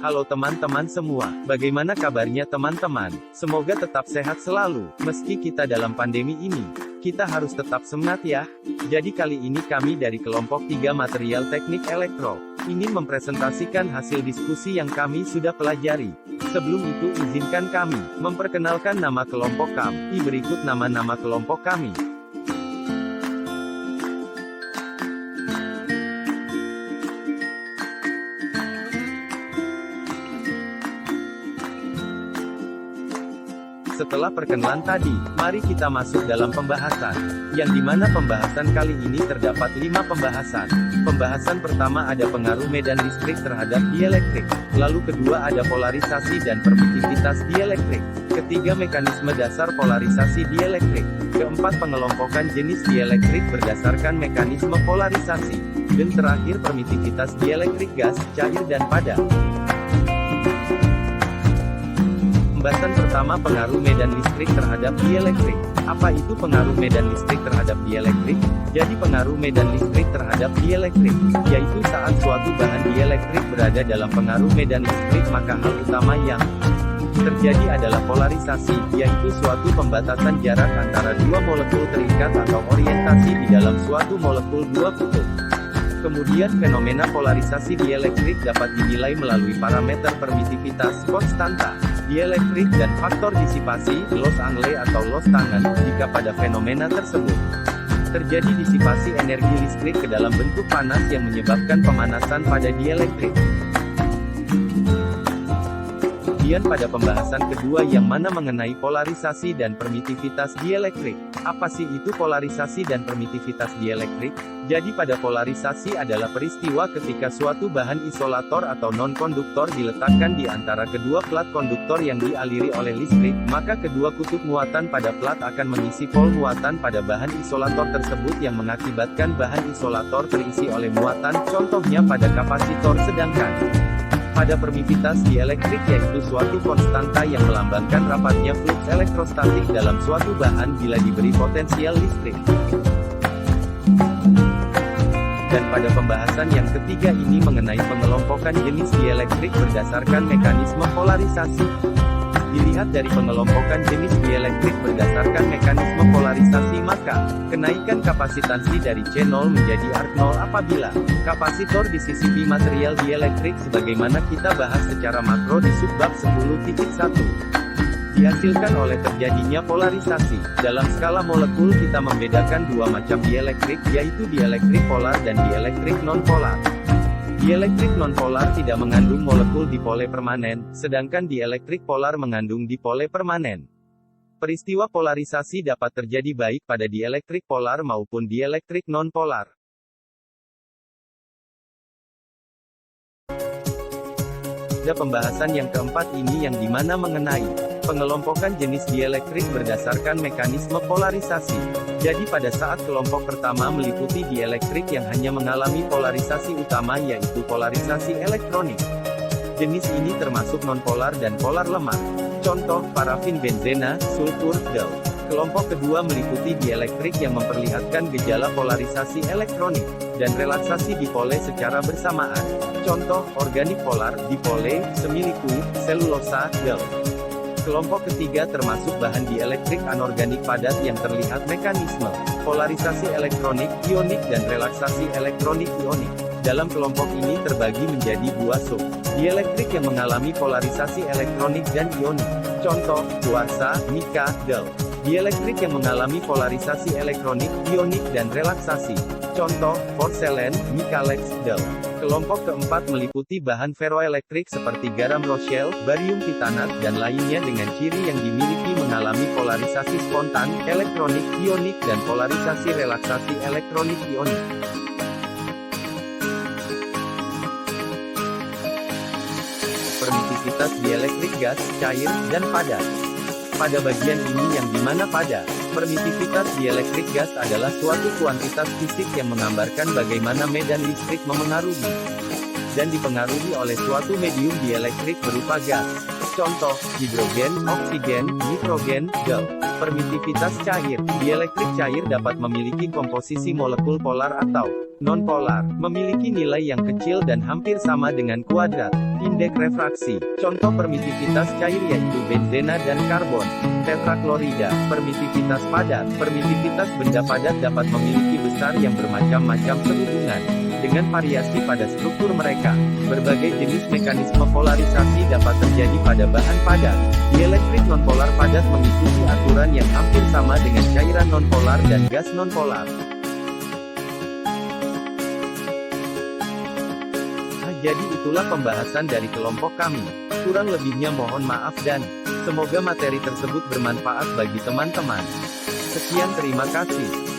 Halo teman-teman semua, bagaimana kabarnya teman-teman? Semoga tetap sehat selalu, meski kita dalam pandemi ini. Kita harus tetap semangat ya. Jadi kali ini kami dari kelompok 3 Material Teknik Elektro, ingin mempresentasikan hasil diskusi yang kami sudah pelajari. Sebelum itu izinkan kami, memperkenalkan nama kelompok kami. Berikut nama-nama kelompok kami. Setelah perkenalan tadi, mari kita masuk dalam pembahasan. Yang dimana pembahasan kali ini terdapat 5 pembahasan. Pembahasan pertama ada pengaruh medan listrik terhadap dielektrik. Lalu kedua ada polarisasi dan permitivitas dielektrik. Ketiga mekanisme dasar polarisasi dielektrik. Keempat pengelompokan jenis dielektrik berdasarkan mekanisme polarisasi. Dan terakhir permitivitas dielektrik gas, cair dan padat. Pembahasan pertama pengaruh medan listrik terhadap dielektrik. Apa itu pengaruh medan listrik terhadap dielektrik? Jadi pengaruh medan listrik terhadap dielektrik, yaitu saat suatu bahan dielektrik berada dalam pengaruh medan listrik maka hal utama yang terjadi adalah polarisasi, yaitu suatu pembatasan jarak antara dua molekul terikat atau orientasi di dalam suatu molekul dua kutub. Kemudian fenomena polarisasi dielektrik dapat dinilai melalui parameter permitivitas, konstanta dielektrik dan faktor disipasi, loss angle atau loss tangan, jika pada fenomena tersebut terjadi disipasi energi listrik ke dalam bentuk panas yang menyebabkan pemanasan pada dielektrik. Kemudian pada pembahasan kedua yang mana mengenai polarisasi dan permitivitas dielektrik. Apa sih itu polarisasi dan permitivitas dielektrik? Jadi pada polarisasi adalah peristiwa ketika suatu bahan isolator atau non-konduktor diletakkan di antara kedua plat konduktor yang dialiri oleh listrik, maka kedua kutub muatan pada plat akan mengisi pol muatan pada bahan isolator tersebut yang mengakibatkan bahan isolator terisi oleh muatan, contohnya pada kapasitor. Sedangkan pada permitivitas dielektrik yaitu suatu konstanta yang melambangkan rapatnya fluks elektrostatik dalam suatu bahan bila diberi potensial listrik. Dan pada pembahasan yang ketiga ini mengenai pengelompokan jenis dielektrik berdasarkan mekanisme polarisasi. Dilihat dari pengelompokan jenis dielektrik berdasarkan mekanisme polarisasi maka, kenaikan kapasitansi dari C0 menjadi Arc0 apabila kapasitor di sisi material dielektrik sebagaimana kita bahas secara makro di subbab 10.1. Dihasilkan oleh terjadinya polarisasi. Dalam skala molekul kita membedakan dua macam dielektrik, yaitu dielektrik polar dan dielektrik non-polar. Dielektrik non-polar tidak mengandung molekul dipole permanen, sedangkan dielektrik polar mengandung dipole permanen. Peristiwa polarisasi dapat terjadi baik pada dielektrik polar maupun dielektrik non-polar. Pada pembahasan yang keempat ini yang dimana mengenai pengelompokan jenis dielektrik berdasarkan mekanisme polarisasi. Jadi pada saat kelompok pertama meliputi dielektrik yang hanya mengalami polarisasi utama yaitu polarisasi elektronik. Jenis ini termasuk nonpolar dan polar lemah. Contoh, parafin benzena, sulfur, DeL. Kelompok kedua meliputi dielektrik yang memperlihatkan gejala polarisasi elektronik dan relaksasi dipole secara bersamaan. Contoh, organik polar, dipole, semiliquid, selulosa, DeL. Kelompok ketiga termasuk bahan dielektrik anorganik padat yang terlihat mekanisme polarisasi elektronik, ionik dan relaksasi elektronik ionik. Dalam kelompok ini terbagi menjadi dua sub dielektrik yang mengalami polarisasi elektronik dan ionik. Contoh, kuarsa, nika, DeL. Dielektrik yang mengalami polarisasi elektronik, ionik dan relaksasi. Contoh, porselen, nikalex, DeL. Kelompok keempat meliputi bahan ferroelektrik seperti garam Rochelle, barium titanat dan lainnya dengan ciri yang dimiliki mengalami polarisasi spontan, elektronik, ionik dan polarisasi relaksasi elektronik ionik. Permitivitas dielektrik gas, cair, dan padat. Pada bagian ini yang dimana pada permitivitas dielektrik gas adalah suatu kuantitas fisik yang menggambarkan bagaimana medan listrik memengaruhi dan dipengaruhi oleh suatu medium dielektrik berupa gas. Contoh, hidrogen, oksigen, nitrogen, DeL. Permitivitas cair. Dielektrik cair dapat memiliki komposisi molekul polar atau non-polar, memiliki nilai yang kecil dan hampir sama dengan kuadrat, Indeks refraksi. Contoh permisivitas cair yaitu benzena dan karbon. Tetraklorida. Permisivitas padat. Permisivitas benda padat dapat memiliki besar yang bermacam-macam sehubungan dengan variasi pada struktur mereka. Berbagai jenis mekanisme polarisasi dapat terjadi pada bahan padat. Dielektrik nonpolar padat mengikuti aturan yang hampir sama dengan cairan nonpolar dan gas nonpolar. Jadi itulah pembahasan dari kelompok kami. Kurang lebihnya mohon maaf dan semoga materi tersebut bermanfaat bagi teman-teman. Sekian, terima kasih.